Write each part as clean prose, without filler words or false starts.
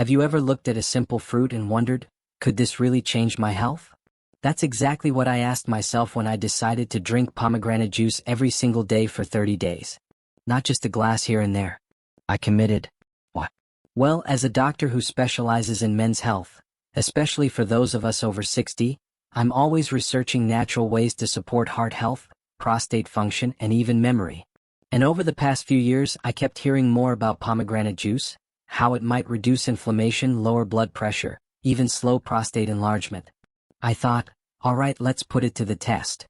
Have you ever looked at a simple fruit and wondered, could this really change my health? That's exactly what I asked myself when I decided to drink pomegranate juice every single day for 30 days. Not just a glass here and there. I committed. What? Well, as a doctor who specializes in men's health, especially for those of us over 60, I'm always researching natural ways to support heart health, prostate function, and even memory. And over the past few years, I kept hearing more about pomegranate juice, how it might reduce inflammation, lower blood pressure, even slow prostate enlargement. I thought, alright, let's put it to the test.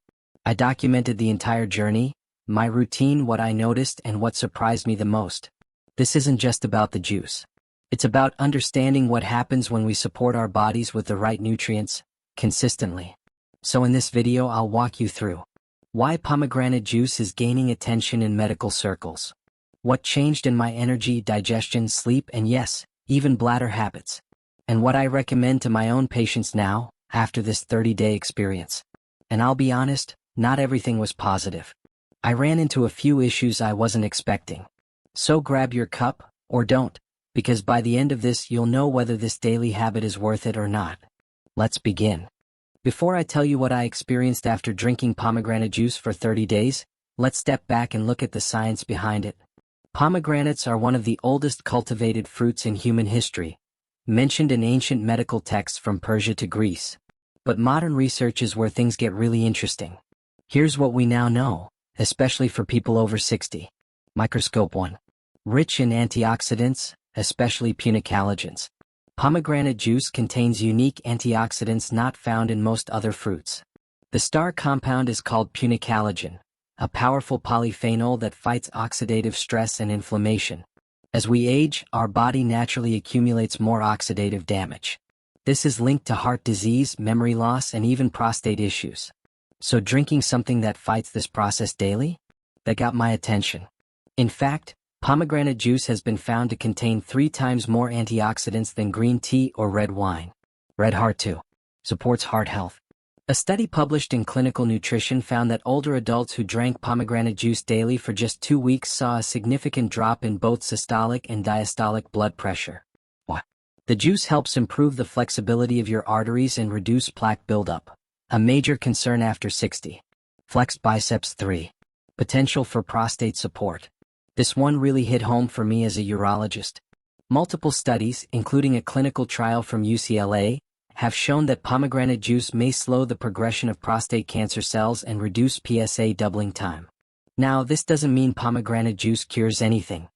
I documented the entire journey, my routine, what I noticed, and what surprised me the most. This isn't just about the juice. It's about understanding what happens when we support our bodies with the right nutrients, consistently. So in this video I'll walk you through why pomegranate juice is gaining attention in medical circles, what changed in my energy, digestion, sleep, and yes, even bladder habits, and what I recommend to my own patients now, after this 30-day experience. And I'll be honest, not everything was positive. I ran into a few issues I wasn't expecting. So grab your cup, or don't, because by the end of this you'll know whether this daily habit is worth it or not. Let's begin. Before I tell you what I experienced after drinking pomegranate juice for 30 days, let's step back and look at the science behind it. Pomegranates are one of the oldest cultivated fruits in human history, mentioned in ancient medical texts from Persia to Greece. But modern research is where things get really interesting. Here's what we now know, especially for people over 60. Microscope 1. Rich in antioxidants, especially punicalagins. Pomegranate juice contains unique antioxidants not found in most other fruits. The star compound is called punicalagin, a powerful polyphenol that fights oxidative stress and inflammation. As we age, our body naturally accumulates more oxidative damage. This is linked to heart disease, memory loss, and even prostate issues. So drinking something that fights this process daily? That got my attention. In fact, pomegranate juice has been found to contain 3 times more antioxidants than green tea or red wine. Red Heart 2. Supports heart health. A study published in Clinical Nutrition found that older adults who drank pomegranate juice daily for just 2 weeks saw a significant drop in both systolic and diastolic blood pressure. What? The juice helps improve the flexibility of your arteries and reduce plaque buildup, a major concern after 60. Flexed biceps 3. Potential for prostate support. This one really hit home for me as a urologist. Multiple studies, including a clinical trial from UCLA, have shown that pomegranate juice may slow the progression of prostate cancer cells and reduce PSA doubling time. Now, this doesn't mean pomegranate juice cures anything,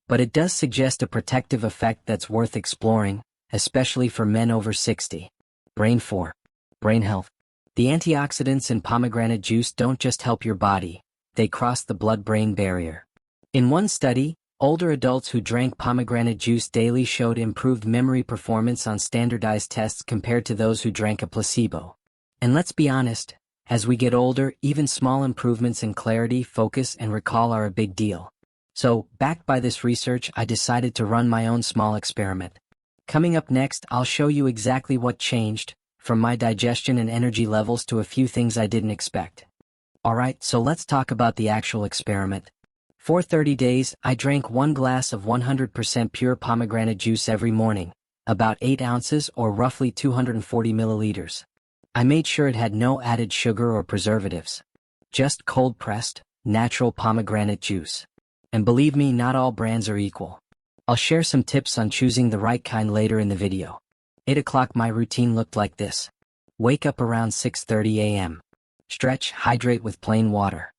but it does suggest a protective effect that's worth exploring, especially for men over 60. Brain 4. Brain health. The antioxidants in pomegranate juice don't just help your body, they cross the blood-brain barrier. In one study, older adults who drank pomegranate juice daily showed improved memory performance on standardized tests compared to those who drank a placebo. And let's be honest, as we get older, even small improvements in clarity, focus, and recall are a big deal. So, backed by this research, I decided to run my own small experiment. Coming up next, I'll show you exactly what changed, from my digestion and energy levels to a few things I didn't expect. Alright, so let's talk about the actual experiment. For 30 days, I drank 1 glass of 100% pure pomegranate juice every morning, about 8 ounces or roughly 240 milliliters. I made sure it had no added sugar or preservatives. Just cold-pressed, natural pomegranate juice. And believe me, not all brands are equal. I'll share some tips on choosing the right kind later in the video. 8 o'clock, my routine looked like this. Wake up around 6:30 a.m. Stretch, hydrate with plain water.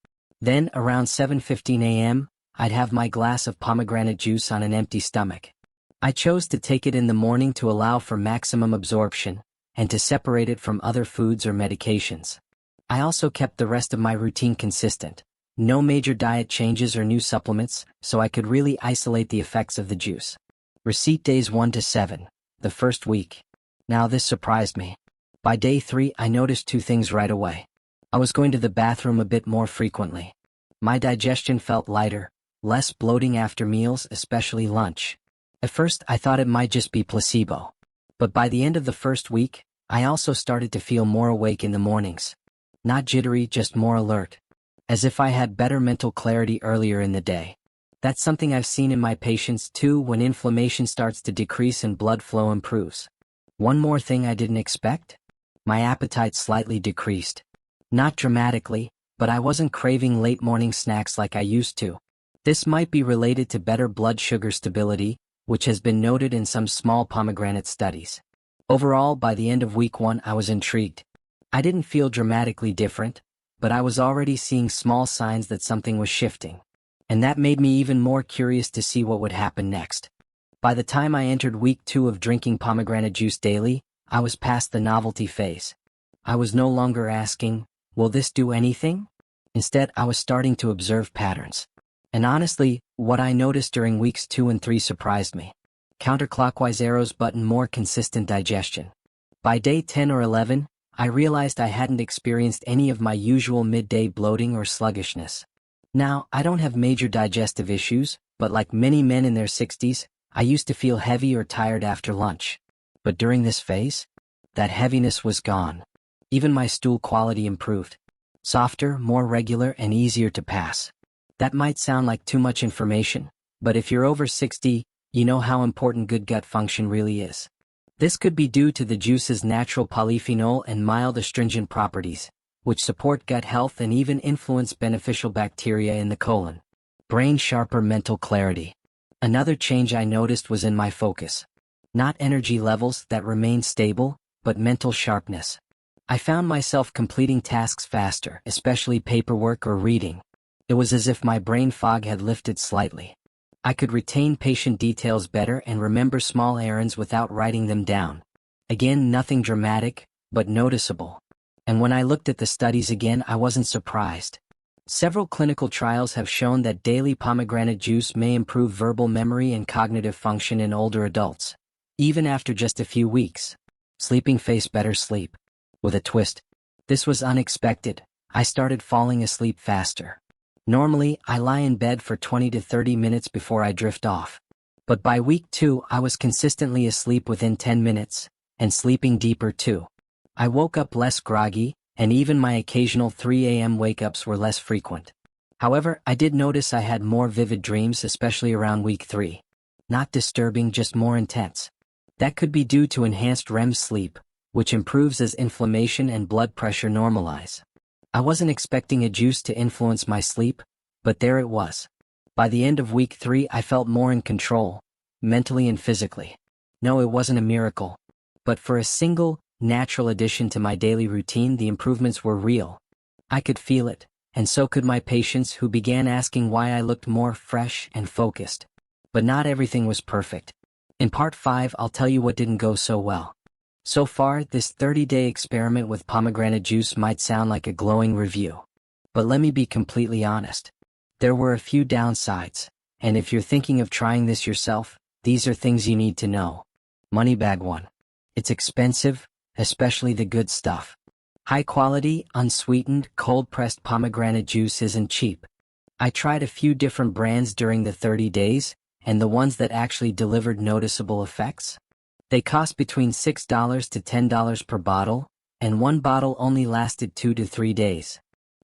Then, around 7:15 a.m., I'd have my glass of pomegranate juice on an empty stomach. I chose to take it in the morning to allow for maximum absorption, and to separate it from other foods or medications. I also kept the rest of my routine consistent. No major diet changes or new supplements, so I could really isolate the effects of the juice. Receipt days 1 to 7, the first week. Now this surprised me. By day 3, I noticed 2 things right away. I was going to the bathroom a bit more frequently. My digestion felt lighter, less bloating after meals, especially lunch. At first, I thought it might just be placebo. But by the end of the first week, I also started to feel more awake in the mornings. Not jittery, just more alert. As if I had better mental clarity earlier in the day. That's something I've seen in my patients too when inflammation starts to decrease and blood flow improves. One more thing I didn't expect? My appetite slightly decreased. Not dramatically, but I wasn't craving late morning snacks like I used to. This might be related to better blood sugar stability, which has been noted in some small pomegranate studies. Overall, by the end of week 1, I was intrigued. I didn't feel dramatically different, but I was already seeing small signs that something was shifting. And that made me even more curious to see what would happen next. By the time I entered week 2 of drinking pomegranate juice daily, I was past the novelty phase. I was no longer asking, will this do anything? Instead, I was starting to observe patterns. And honestly, what I noticed during weeks 2 and 3 surprised me. Counterclockwise arrows button more consistent digestion. By day 10 or 11, I realized I hadn't experienced any of my usual midday bloating or sluggishness. Now, I don't have major digestive issues, but like many men in their 60s, I used to feel heavy or tired after lunch. But during this phase, that heaviness was gone. Even my stool quality improved. Softer, more regular, and easier to pass. That might sound like too much information, but if you're over 60, you know how important good gut function really is. This could be due to the juice's natural polyphenol and mild astringent properties, which support gut health and even influence beneficial bacteria in the colon. Brain sharper, mental clarity. Another change I noticed was in my focus. Not energy levels that remained stable, but mental sharpness. I found myself completing tasks faster, especially paperwork or reading. It was as if my brain fog had lifted slightly. I could retain patient details better and remember small errands without writing them down. Again, nothing dramatic, but noticeable. And when I looked at the studies again, I wasn't surprised. Several clinical trials have shown that daily pomegranate juice may improve verbal memory and cognitive function in older adults, even after just a few weeks. Sleeping face better sleep. With a twist. This was unexpected. I started falling asleep faster. Normally, I lie in bed for 20 to 30 minutes before I drift off. But by week 2, I was consistently asleep within 10 minutes, and sleeping deeper too. I woke up less groggy, and even my occasional 3 a.m. wake-ups were less frequent. However, I did notice I had more vivid dreams, especially around week 3. Not disturbing, just more intense. That could be due to enhanced REM sleep, which improves as inflammation and blood pressure normalize. I wasn't expecting a juice to influence my sleep, but there it was. By the end of week 3, I felt more in control, mentally and physically. No, it wasn't a miracle. But for a single, natural addition to my daily routine, the improvements were real. I could feel it, and so could my patients, who began asking why I looked more fresh and focused. But not everything was perfect. In part 5, I'll tell you what didn't go so well. So far, this 30-day experiment with pomegranate juice might sound like a glowing review. But let me be completely honest. There were a few downsides, and if you're thinking of trying this yourself, these are things you need to know. Moneybag 1. It's expensive, especially the good stuff. High-quality, unsweetened, cold-pressed pomegranate juice isn't cheap. I tried a few different brands during the 30 days, and the ones that actually delivered noticeable effects? They cost between $6 to $10 per bottle, and one bottle only lasted 2 to 3 days.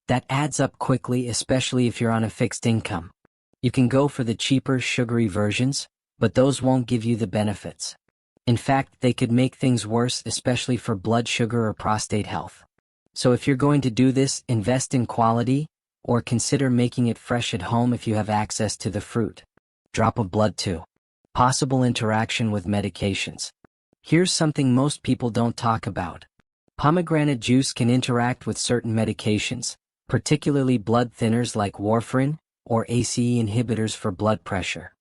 That adds up quickly, especially if you're on a fixed income. You can go for the cheaper, sugary versions, but those won't give you the benefits. In fact, they could make things worse, especially for blood sugar or prostate health. So if you're going to do this, invest in quality, or consider making it fresh at home if you have access to the fruit. Drop of blood 2. Possible interaction with medications. Here's something most people don't talk about. Pomegranate juice can interact with certain medications, particularly blood thinners like warfarin, or ACE inhibitors for blood pressure.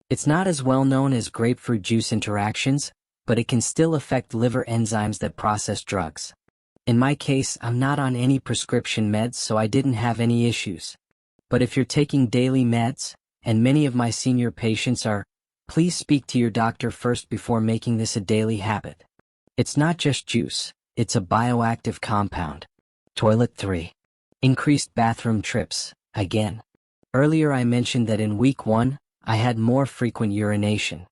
It's not as well known as grapefruit juice interactions, but it can still affect liver enzymes that process drugs. In my case, I'm not on any prescription meds, so I didn't have any issues. But if you're taking daily meds, and many of my senior patients are, please speak to your doctor first before making this a daily habit. It's not just juice, it's a bioactive compound. Toilet 3. Increased bathroom trips, again. Earlier I mentioned that in week 1, I had more frequent urination.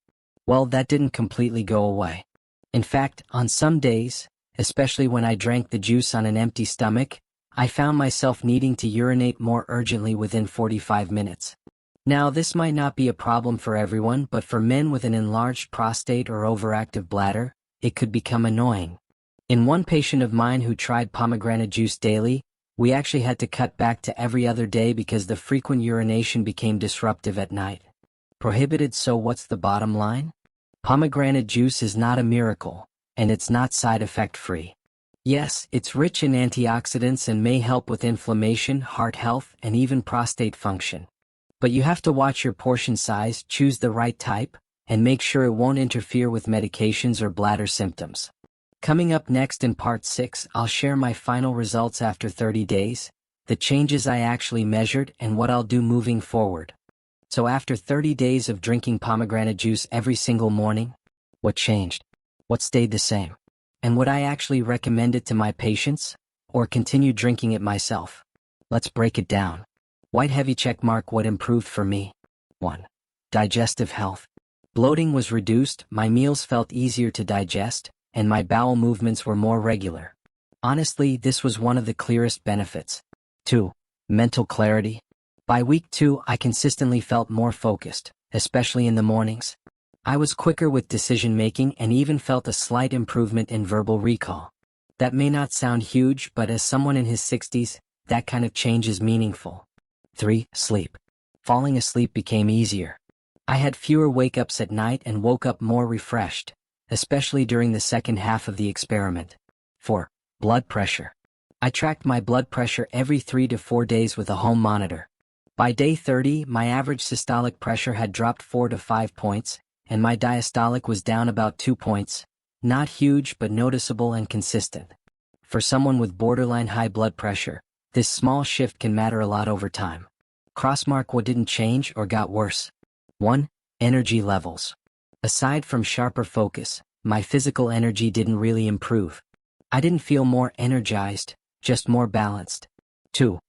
Well, that didn't completely go away. In fact, on some days, especially when I drank the juice on an empty stomach, I found myself needing to urinate more urgently within 45 minutes. Now, this might not be a problem for everyone, but for men with an enlarged prostate or overactive bladder, it could become annoying. In one patient of mine who tried pomegranate juice daily, we actually had to cut back to every other day because the frequent urination became disruptive at night. Prohibited. So what's the bottom line? Pomegranate juice is not a miracle, and it's not side effect free. Yes, it's rich in antioxidants and may help with inflammation, heart health, and even prostate function. But you have to watch your portion size, choose the right type, and make sure it won't interfere with medications or bladder symptoms. Coming up next in part 6, I'll share my final results after 30 days, the changes I actually measured, and what I'll do moving forward. So after 30 days of drinking pomegranate juice every single morning, what changed? What stayed the same? And would I actually recommend it to my patients, or continue drinking it myself? Let's break it down. White heavy check mark. What improved for me? 1. Digestive health. Bloating was reduced, my meals felt easier to digest, and my bowel movements were more regular. Honestly, this was one of the clearest benefits. 2. Mental clarity. By week 2, I consistently felt more focused, especially in the mornings. I was quicker with decision-making and even felt a slight improvement in verbal recall. That may not sound huge, but as someone in his 60s, that kind of change is meaningful. 3. Sleep. Falling asleep became easier. I had fewer wake-ups at night and woke up more refreshed, especially during the second half of the experiment. 4. Blood pressure. I tracked my blood pressure every 3 to 4 days with a home monitor. By day 30, my average systolic pressure had dropped 4 to 5 points, and my diastolic was down about 2 points. Not huge, but noticeable and consistent. For someone with borderline high blood pressure, this small shift can matter a lot over time. Crossmark. What didn't change or got worse? 1. Energy levels. Aside from sharper focus, my physical energy didn't really improve. I didn't feel more energized, just more balanced. 2.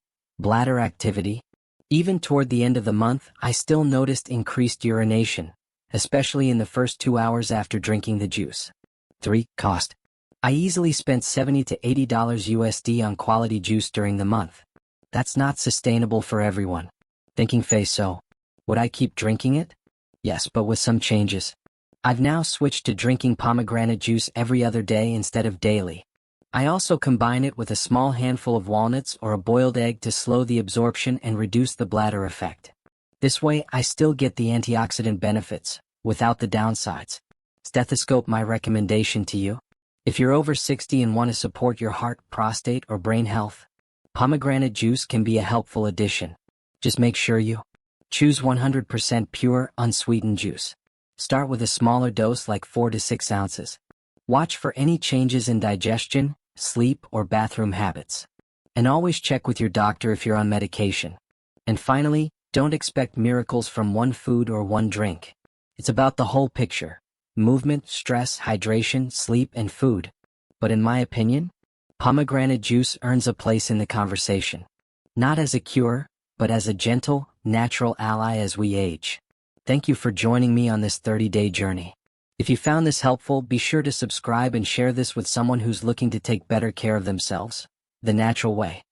Bladder activity. Even toward the end of the month, I still noticed increased urination, especially in the first 2 hours after drinking the juice. 3. Cost. I easily spent $70 to $80 USD on quality juice during the month. That's not sustainable for everyone. Thinking phase. So, would I keep drinking it? Yes, but with some changes. I've now switched to drinking pomegranate juice every other day instead of daily. I also combine it with a small handful of walnuts or a boiled egg to slow the absorption and reduce the bladder effect. This way, I still get the antioxidant benefits, without the downsides. Stethoscope. My recommendation to you: if you're over 60 and want to support your heart, prostate, or brain health, pomegranate juice can be a helpful addition. Just make sure you choose 100% pure, unsweetened juice. Start with a smaller dose like 4 to 6 ounces. Watch for any changes in digestion, sleep, or bathroom habits. And always check with your doctor if you're on medication. And finally, don't expect miracles from one food or one drink. It's about the whole picture: movement, stress, hydration, sleep, and food. But in my opinion, pomegranate juice earns a place in the conversation. Not as a cure, but as a gentle, natural ally as we age. Thank you for joining me on this 30-day journey. If you found this helpful, be sure to subscribe and share this with someone who's looking to take better care of themselves, the natural way.